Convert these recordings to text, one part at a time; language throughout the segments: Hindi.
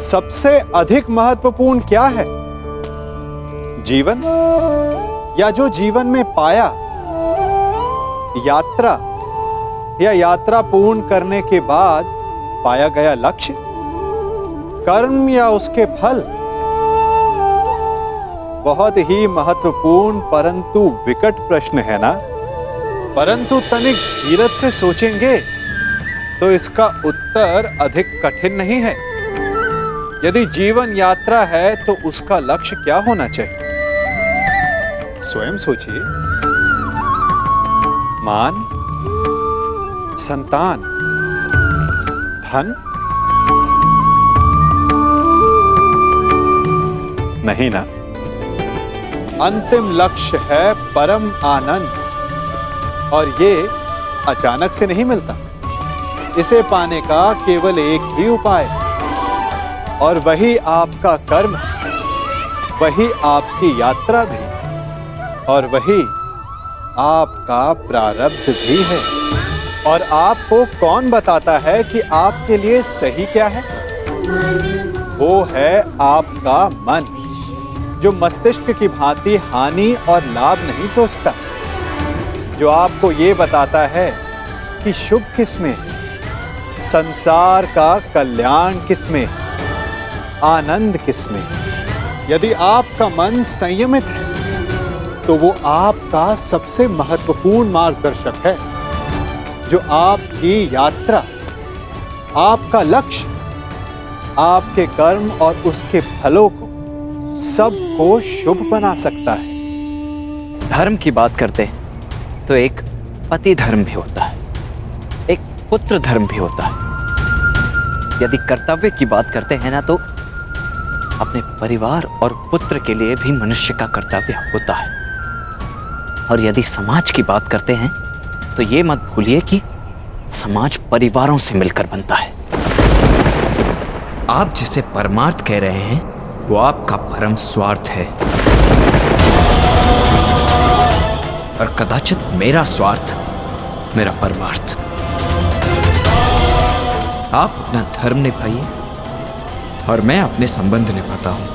सबसे अधिक महत्वपूर्ण क्या है? जीवन या जो जीवन में पाया, यात्रा या यात्रा पूर्ण करने के बाद पाया गया लक्ष्य, कर्म या उसके फल? बहुत ही महत्वपूर्ण परंतु विकट प्रश्न है ना? परंतु तनिक धीरज से सोचेंगे तो इसका उत्तर अधिक कठिन नहीं है। यदि जीवन यात्रा है तो उसका लक्ष्य क्या होना चाहिए? स्वयं सोचिए। मान, संतान, धन? नहीं ना। अंतिम लक्ष्य है परम आनंद, और ये अचानक से नहीं मिलता। इसे पाने का केवल एक ही उपाय, और वही आपका कर्म, वही आपकी यात्रा भी, और वही आपका प्रारब्ध भी है। और आपको कौन बताता है कि आपके लिए सही क्या है? वो है आपका मन, जो मस्तिष्क की भांति हानि और लाभ नहीं सोचता, जो आपको ये बताता है कि शुभ किसमें, संसार का कल्याण किसमें, आनंद किसमें। यदि आपका मन संयमित है तो वो आपका सबसे महत्वपूर्ण मार्गदर्शक है, जो आपकी यात्रा, आपका लक्ष्य, आपके कर्म और उसके फलों को सबको शुभ बना सकता है। धर्म की बात करते हैं तो एक पति धर्म भी होता है, एक पुत्र धर्म भी होता है। यदि कर्तव्य की बात करते हैं ना, तो अपने परिवार और पुत्र के लिए भी मनुष्य का कर्तव्य होता है। और यदि समाज की बात करते हैं तो ये मत भूलिए कि समाज परिवारों से मिलकर बनता है। आप जिसे परमार्थ कह रहे हैं वो आपका परम स्वार्थ है, और कदाचित मेरा स्वार्थ मेरा परमार्थ। आप अपना धर्म निभाइए और मैं अपने संबंध निभाता हूं।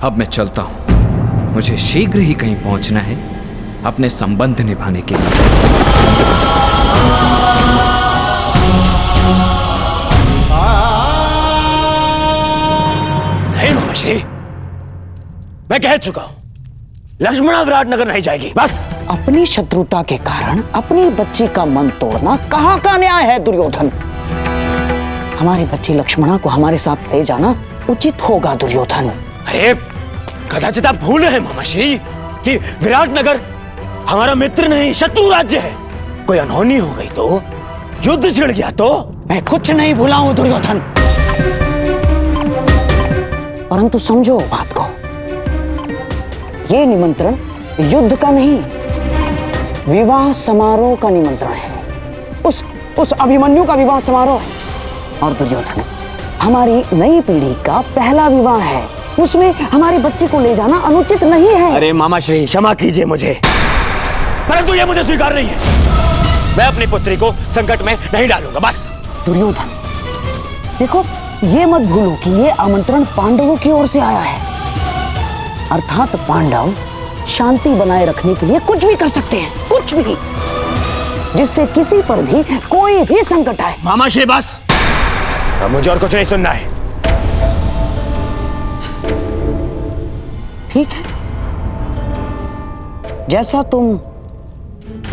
अब मैं चलता हूं, मुझे शीघ्र ही कहीं पहुंचना है अपने संबंध निभाने के लिए। नहीं मामाश्री, मैं कह चुका हूं, लक्ष्मणा विराटनगर नहीं जाएगी, बस। अपनी शत्रुता के कारण अपनी बच्ची का मन तोड़ना कहाँ का न्याय है दुर्योधन? हमारी बच्ची लक्ष्मणा को हमारे साथ ले जाना उचित होगा दुर्योधन। अरे कदाचित आप भूल रहे हैं मामाश्री कि विराटनगर हमारा मित्र नहीं, शत्रु राज्य है। कोई अनहोनी हो गई तो, युद्ध छिड़ गया तो? मैं कुछ नहीं भूला हूं दुर्योधन, परंतु समझो बात को, ये निमंत्रण युद्ध का नहीं, विवाह समारोह का निमंत्रण है। उस अभिमन्यु का विवाह समारोह है। और दुर्योधन, हमारी नई पीढ़ी का पहला विवाह है, उसमें हमारी बच्ची को ले जाना अनुचित नहीं है। अरे मामाश्री, क्षमा कीजिए मुझे, परंतु ये मुझे स्वीकार नहीं है। मैं अपनी पुत्री को संकट में नहीं डालूंगा, बस। दुर्योधन, देखो, ये मत भूलो कि ये आमंत्रण पांडवों की ओर से आया है, अर्थात पांडव शांति बनाए रखने के लिए कुछ भी कर सकते हैं, कुछ भी, जिससे किसी पर भी कोई भी संकट आए। मामाश्री बस, अब मुझे और कुछ नहीं सुनना है। ठीक है, जैसा तुम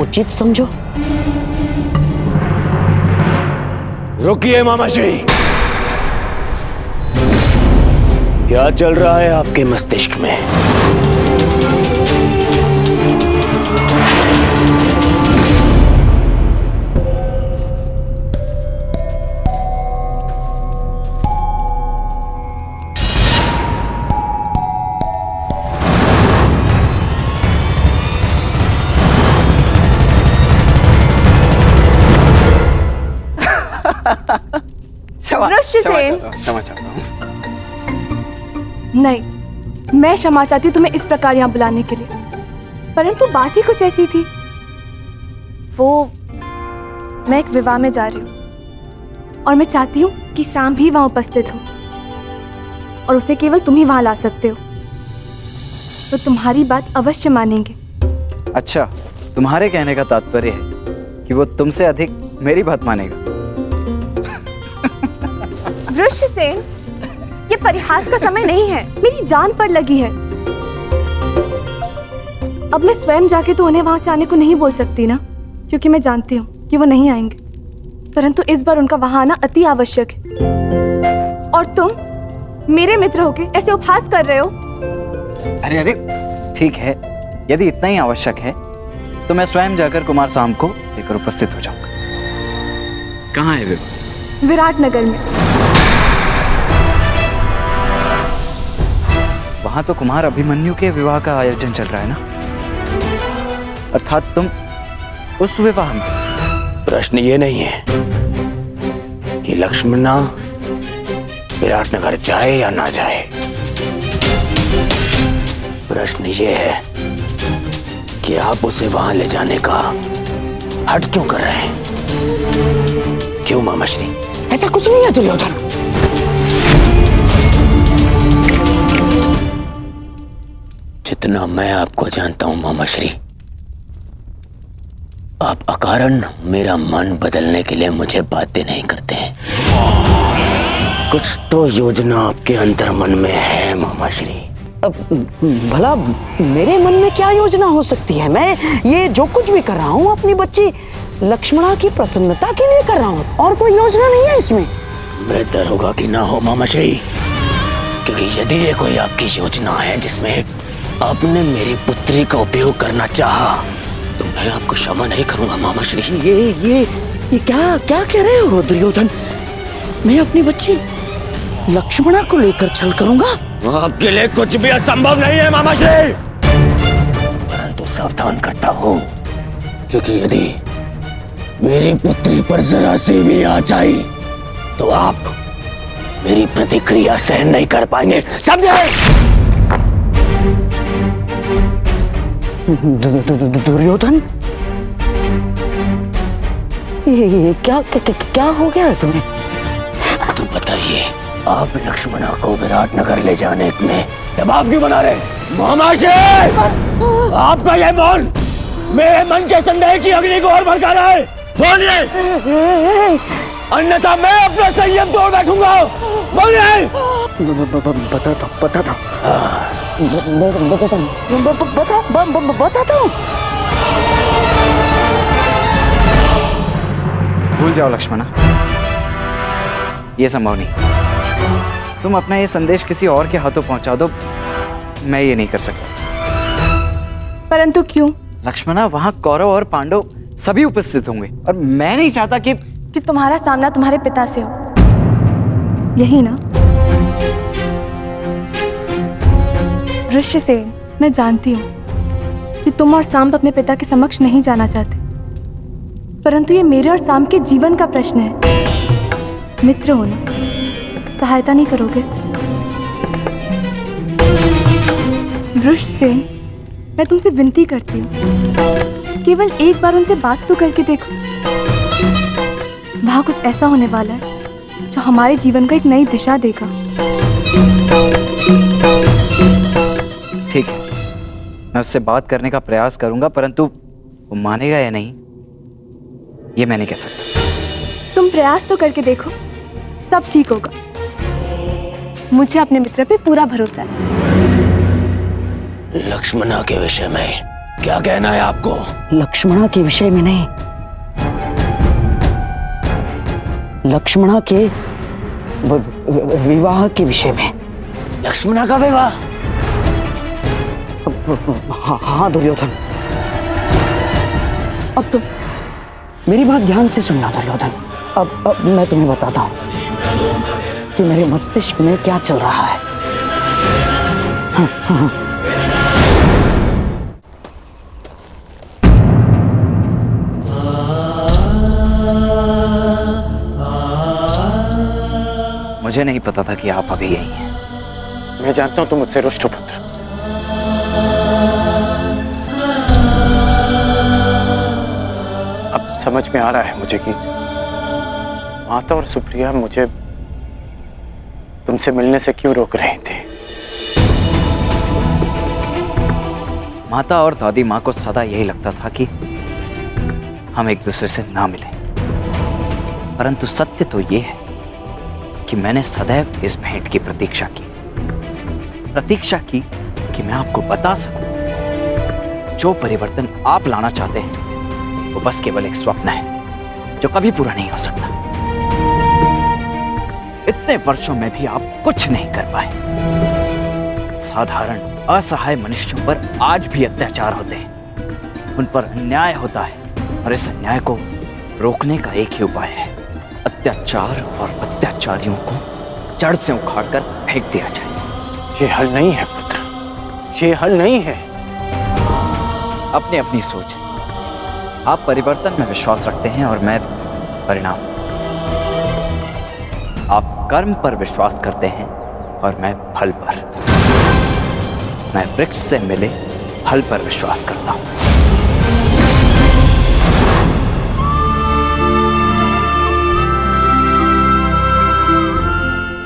उचित समझो। रुकिए मामाश्री, क्या चल रहा है आपके मस्तिष्क में? दृश्यसेन, क्षमा चाहता हूं। नहीं, मैं क्षमा चाहती हूँ तुम्हें इस प्रकार यहाँ बुलाने के लिए। परंतु बात ही कुछ ऐसी थी। मैं एक विवाह में जा रही हूँ और मैं चाहती हूँ कि सांब भी वहां उपस्थित हो और उसे केवल तुम ही वहां ला सकते हो। तो तुम्हारी बात अवश्य मानेंगे। अच्छा, तुम्हारे कहने का तात्पर्य है कि वो तुमसे अधिक मेरी बात मानेगा। वृषसेन, ये परिहास का समय नहीं है, मेरी जान पर लगी है। अब मैं स्वयं जाके तो उन्हें वहां से आने को नहीं बोल सकती ना, क्योंकि मैं जानती हूँ कि वो नहीं आएंगे। परंतु इस बार उनका वहां आना अति आवश्यक है और तुम मेरे मित्र होके ऐसे उपहास कर रहे हो। अरे अरे, ठीक है, यदि इतना ही आवश्यक है तो मैं स्वयं जाकर कुमार सांब को लेकर उपस्थित हो जाऊंगा। कहाँ है विवाह? विराट नगर में। वहां तो कुमार अभिमन्यु के विवाह का आयोजन चल रहा है ना, अर्थात तुम उस विवाह में। प्रश्न ये नहीं है कि लक्ष्मणा विराटनगर जाए या ना जाए, प्रश्न ये है कि आप उसे वहां ले जाने का हट क्यों कर रहे हैं? क्यों मामाश्री? ऐसा कुछ नहीं है दुर्योधन। जितना मैं आपको जानता हूं मामाश्री, आप अकारण मेरा मन बदलने के लिए मुझे बातें नहीं करते हैं। कुछ तो योजना आपके अंतर मन में है मामाश्री। अब भला मेरे मन में क्या योजना हो सकती है? मैं ये जो कुछ भी कर रहा हूँ अपनी बच्ची लक्ष्मणा की प्रसन्नता के लिए कर रहा हूँ, और कोई योजना नहीं है इसमें। बेहतर होगा कि ना हो मामाश्री, क्योंकि यदि ये कोई आपकी योजना है जिसमें आपने मेरी पुत्री का उपयोग करना चाहा, तो मैं आपको क्षमा नहीं करूंगा मामाश्री। ये क्या क्या कह रहे हो दुर्योधन? मैं अपनी बच्ची लक्ष्मणा को लेकर छल करूंगा? आपके लिए कुछ भी असंभव नहीं है मामाश्री, परंतु सावधान करता हूं, क्योंकि यदि मेरी पुत्री पर जरा सी भी आँच आई तो आप मेरी प्रतिक्रिया सहन नहीं कर पाएंगे, समझे? दुर्योधन, ये क्या हो गया है तुम्हें? तो बताइए, आप लक्ष्मणा को विराटनगर ले जाने में दबाव क्यों बना रहे? मामाश्री, आपका ये मौन मेरे मन के संदेह की अग्नि को और भड़का रहा है। बोलिए, अन्यथा मैं अपना संयम तोड़ बैठूंगा। बोलिए। बताता हूँ। भूल जाओ लक्ष्मणा, ये संभव नहीं। तुम अपना ये संदेश किसी और के हाथों पहुंचा दो, मैं ये नहीं कर सकता। परंतु क्यों? लक्ष्मणा, वहां कौरव और पांडव सभी उपस्थित होंगे और मैं नहीं चाहता कि तुम्हारा सामना तुम्हारे पिता से हो, यही ना? वृषसेन, मैं जानती हूँ कि तुम और सांब अपने पिता के समक्ष नहीं जाना चाहते, परंतु ये मेरे और सांब के जीवन का प्रश्न है। मित्र हो ना, सहायता नहीं करोगे? वृषसेन, मैं तुमसे विनती करती हूँ, केवल एक बार उनसे बात तो करके देखो। वहां कुछ ऐसा होने वाला है जो हमारे जीवन को एक नई दिशा देगा। ठीक है, मैं उससे बात करने का प्रयास करूंगा, परंतु वो मानेगा या नहीं ये मैं नहीं कह सकता। तुम प्रयास तो करके देखो, सब ठीक होगा। मुझे अपने मित्र पे पूरा भरोसा है। लक्ष्मणा के विषय में क्या कहना है आपको? लक्ष्मणा के विषय में नहीं, लक्ष्मणा के विवाह के विषय में। लक्ष्मणा का विवाह? हाँ दुर्योधन, अब तो मेरी बात ध्यान से सुनना दुर्योधन। अब मैं तुम्हें बताता हूं कि मेरे मस्तिष्क में क्या चल रहा है। हाँ। मुझे नहीं पता था कि आप अभी यही हैं। मैं जानता हूं तुम मुझसे रुष्ट हो पुत्र, समझ में आ रहा है मुझे कि माता और सुप्रिया मुझे तुमसे मिलने से क्यों रोक रही थी। माता और दादी माँ को सदा यही लगता था कि हम एक दूसरे से ना मिलें, परंतु सत्य तो ये है कि मैंने सदैव इस भेंट की प्रतीक्षा की कि मैं आपको बता सकूं जो परिवर्तन आप लाना चाहते हैं वो बस केवल एक स्वप्न है जो कभी पूरा नहीं हो सकता। इतने वर्षों में भी आप कुछ नहीं कर पाए। साधारण असहाय मनुष्यों पर आज भी अत्याचार होते हैं, उन पर अन्याय होता है और इस अन्याय को रोकने का एक ही उपाय है, अत्याचार और अत्याचारियों को जड़ से उखाड़कर फेंक दिया जाए। ये हल नहीं है पुत्र, ये हल नहीं है। अपनी अपनी सोच है। आप परिवर्तन में विश्वास रखते हैं और मैं परिणाम। आप कर्म पर विश्वास करते हैं और मैं फल पर। मैं वृक्ष से मिले फल पर विश्वास करता हूं।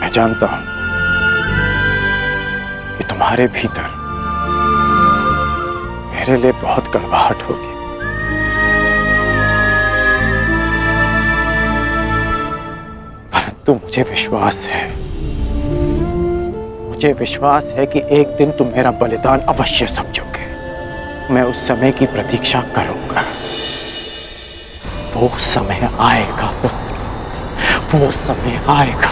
मैं जानता हूं कि तुम्हारे भीतर मेरे लिए बहुत कड़वाहट होगी, परंतु मुझे विश्वास है कि एक दिन तुम मेरा बलिदान अवश्य समझोगे। मैं उस समय की प्रतीक्षा करूंगा। वो समय आएगा पुत्र, वो समय आएगा।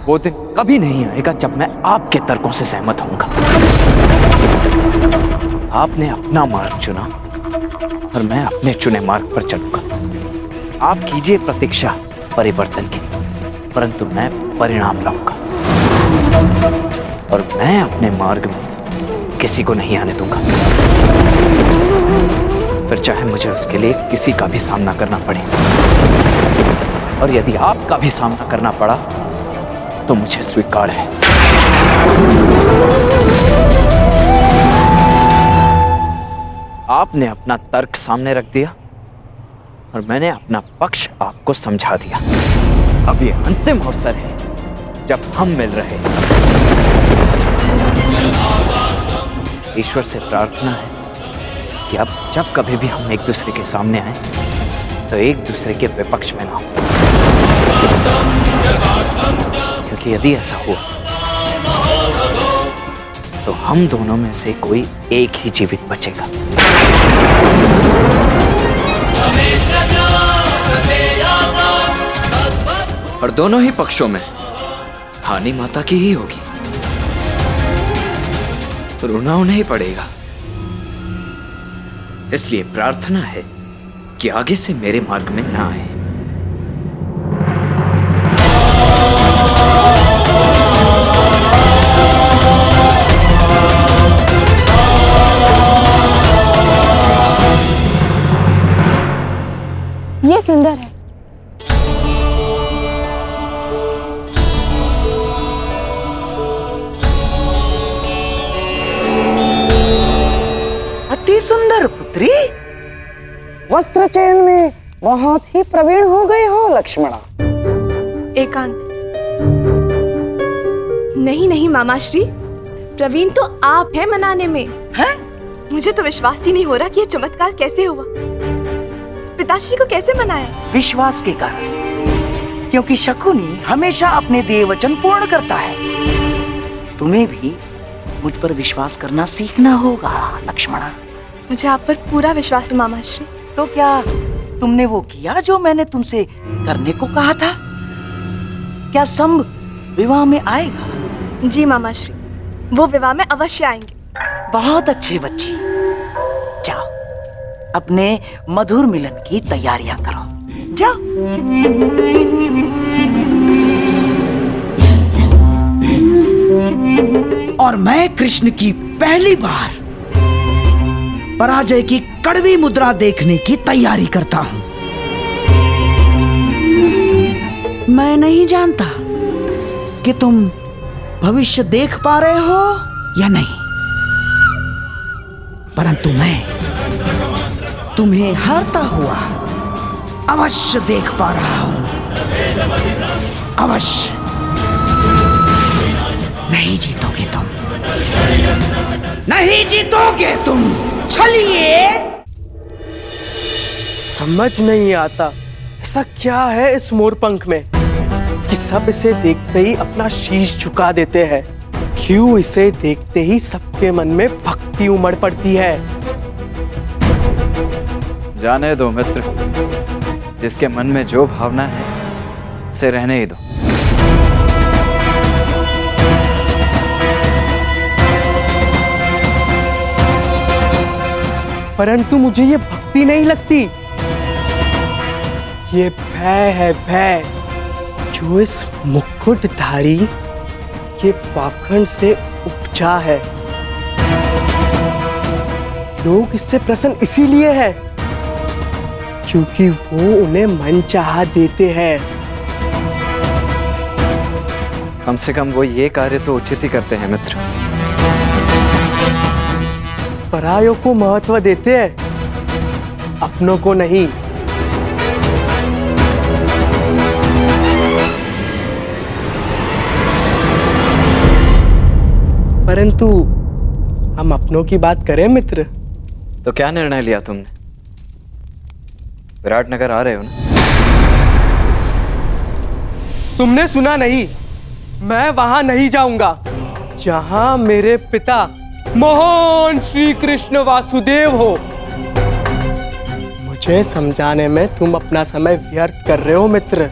वो दिन कभी नहीं आएगा जब मैं आपके तर्कों से सहमत होऊंगा। आपने अपना मार्ग चुना और मैं अपने चुने मार्ग पर चलूंगा। आप कीजिए प्रतीक्षा परिवर्तन की, परंतु मैं परिणाम लाऊंगा और मैं अपने मार्ग में किसी को नहीं आने दूंगा, फिर चाहे मुझे उसके लिए किसी का भी सामना करना पड़े। और यदि आपका भी सामना करना पड़ा तो मुझे स्वीकार है। आपने अपना तर्क सामने रख दिया और मैंने अपना पक्ष आपको समझा दिया। अब ये अंतिम अवसर है जब हम मिल रहे हैं। ईश्वर से प्रार्थना है कि अब जब कभी भी हम एक दूसरे के सामने आए तो एक दूसरे के विपक्ष में ना हो, क्योंकि यदि ऐसा हुआ तो हम दोनों में से कोई एक ही जीवित बचेगा। और दोनों ही पक्षों में हानि माता की ही होगी, रोना उन्हें ही पड़ेगा। इसलिए प्रार्थना है कि आगे से मेरे मार्ग में ना आए। ये सुंदर है। अति सुंदर पुत्री, वस्त्र चयन में बहुत ही प्रवीण हो गए हो लक्ष्मणा। एकांत। नहीं नहीं मामाश्री, प्रवीण तो आप हैं मनाने में। हैं? मुझे तो विश्वास ही नहीं हो रहा कि ये चमत्कार कैसे हुआ। पिताश्री को कैसे मनाया? विश्वास के कारण, क्योंकि शकुनी हमेशा अपने दिए वचन पूर्ण करता है। तुम्हें भी मुझ पर विश्वास करना सीखना होगा लक्ष्मणा। मुझे आप पर पूरा विश्वास है मामाश्री। तो क्या तुमने वो किया जो मैंने तुमसे करने को कहा था? क्या संभ विवाह में आएगा? जी मामाश्री, वो विवाह में अवश्य आएंगे। बहुत अच्छे बच्चे, जाओ अपने मधुर मिलन की तैयारियां करो, जाओ। और मैं कृष्ण की पहली बार पराजय की कड़वी मुद्रा देखने की तैयारी करता हूं। मैं नहीं जानता कि तुम भविष्य देख पा रहे हो या नहीं, परंतु मैं तुम्हें हारता हुआ अवश्य देख पा रहा हूं, अवश्य। नहीं जीतोगे तुम, नहीं जीतोगे तुम, चलिए। समझ नहीं आता ऐसा क्या है इस मोरपंख में कि सब इसे देखते ही अपना शीश झुका देते हैं। क्यों इसे देखते ही सबके मन में भक्ति उमड़ पड़ती है। जाने दो मित्र, जिसके मन में जो भावना है उसे रहने ही दो। परंतु मुझे ये भक्ति नहीं लगती, ये भय है, भय, जो इस मुकुटधारी के पाखंड से उपजा है। लोग इससे प्रसन्न इसीलिए है क्योंकि वो उन्हें मनचाहा देते हैं। कम से कम वो ये कार्य तो उचित ही करते हैं मित्र। परायों को महत्व देते हैं, अपनों को नहीं। परंतु हम अपनों की बात करें मित्र। तो क्या निर्णय लिया तुमने? विराटनगर आ रहे हो ना? तुमने सुना नहीं, मैं वहां नहीं जाऊंगा जहां मेरे पिता महान श्री कृष्ण वासुदेव हो। मुझे समझाने में तुम अपना समय व्यर्थ कर रहे हो मित्र।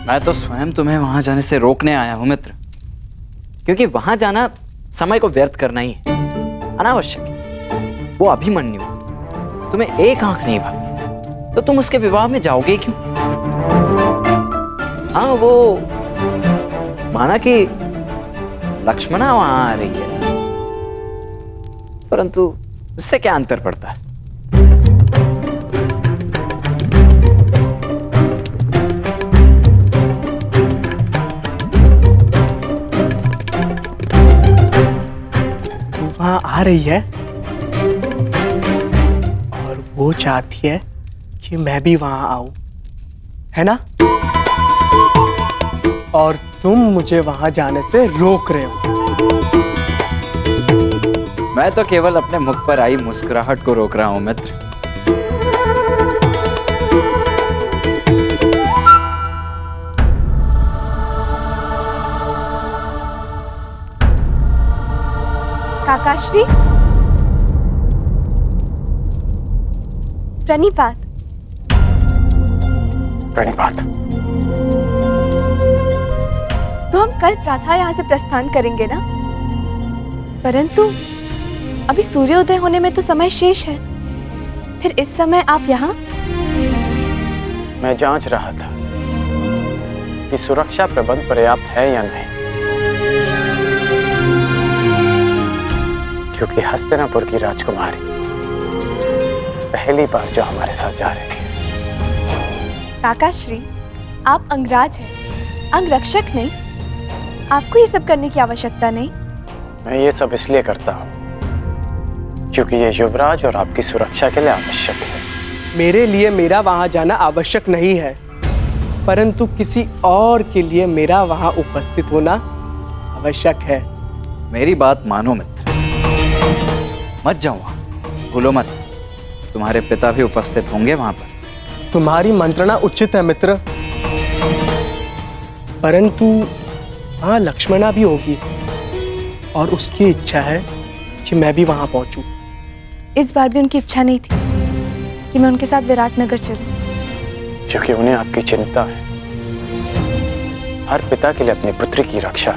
मैं तो स्वयं तुम्हें वहां जाने से रोकने आया हूं मित्र, क्योंकि वहां जाना समय को व्यर्थ करना ही है, अनावश्यक है। वो अभिमन्यु तुम्हें एक आंख नहीं भाती तो तुम उसके विवाह में जाओगे क्यों? हाँ, वो माना कि लक्ष्मणा वहां आ रही है, परंतु इससे क्या अंतर पड़ता है? वहां आ रही है और वो चाहती है कि मैं भी वहां आऊं, है ना? और तुम मुझे वहां जाने से रोक रहे हो। मैं तो केवल अपने मुख पर आई मुस्कुराहट को रोक रहा हूं मित्र। काकाश्री, प्रणिपात। प्रणिपात। तो हम कल प्रातः यहाँ से प्रस्थान करेंगे ना? परंतु अभी सूर्योदय होने में तो समय शेष है। फिर इस समय आप यहाँ? मैं जांच रहा था कि सुरक्षा प्रबंध पर्याप्त है या नहीं, क्योंकि हस्तिनापुर की राजकुमारी पहली बार जो हमारे साथ जा रही है। काकाश्री, आप अंगराज हैं, अंगरक्षक नहीं। आपको ये सब करने की आवश्यकता नहीं। मैं ये सब इसलिए करता हूँ क्योंकि ये युवराज और आपकी सुरक्षा के लिए आवश्यक है। मेरे लिए मेरा वहां जाना आवश्यक नहीं है, परंतु किसी और के लिए मेरा वहां उपस्थित होना आवश्यक है। मेरी बात मानो मित्र, मत जाओ वहां, भूलो मत, तुम्हारे पिता भी उपस्थित होंगे वहां पर। तुम्हारी मंत्रणा उचित है मित्र, परंतु वहां लक्ष्मणा भी होगी और उसकी इच्छा है कि मैं भी वहां पहुंचूं। इस बार भी उनकी इच्छा नहीं थी कि मैं उनके साथ विराटनगर चलूं, क्योंकि उन्हें आपकी चिंता है। हर पिता के लिए अपनी पुत्री की रक्षा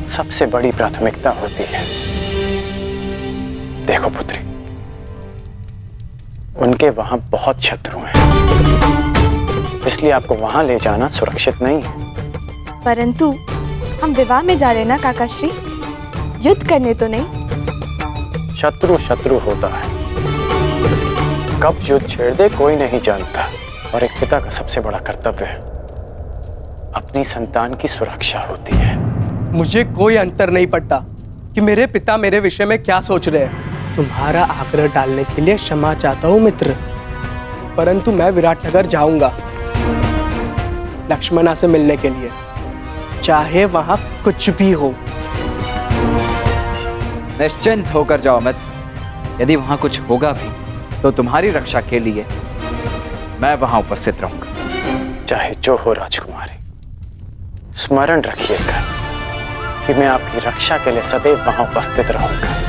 सबसे बड़ी प्राथमिकता होती है। देखो पुत्री, उनके वहां बहुत शत्रु हैं, इसलिए आपको वहां ले जाना सुरक्षित नहीं है। परंतु हम विवाह में जा रहे ना काकाश्री, युद्ध करने तो नहीं। शत्रु शत्रु होता है, कब युद्ध छेड़ दे कोई नहीं जानता। और एक पिता का सबसे बड़ा कर्तव्य अपनी संतान की सुरक्षा होती है। मुझे कोई अंतर नहीं पड़ता कि मेरे पिता मेरे विषय में क्या सोच रहे हैं। तुम्हारा आग्रह डालने के लिए क्षमा चाहता हूँ मित्र, परंतु मैं विराटनगर जाऊंगा लक्ष्मणा से मिलने के लिए, चाहे वहां कुछ भी हो। निश्चिंत होकर जाओ मित्र। यदि वहां कुछ होगा भी तो तुम्हारी रक्षा के लिए मैं वहां उपस्थित रहूंगा। चाहे जो हो राजकुमारी, स्मरण रखिएगा कि मैं आपकी रक्षा के लिए सदैव वहां उपस्थित रहूंगा।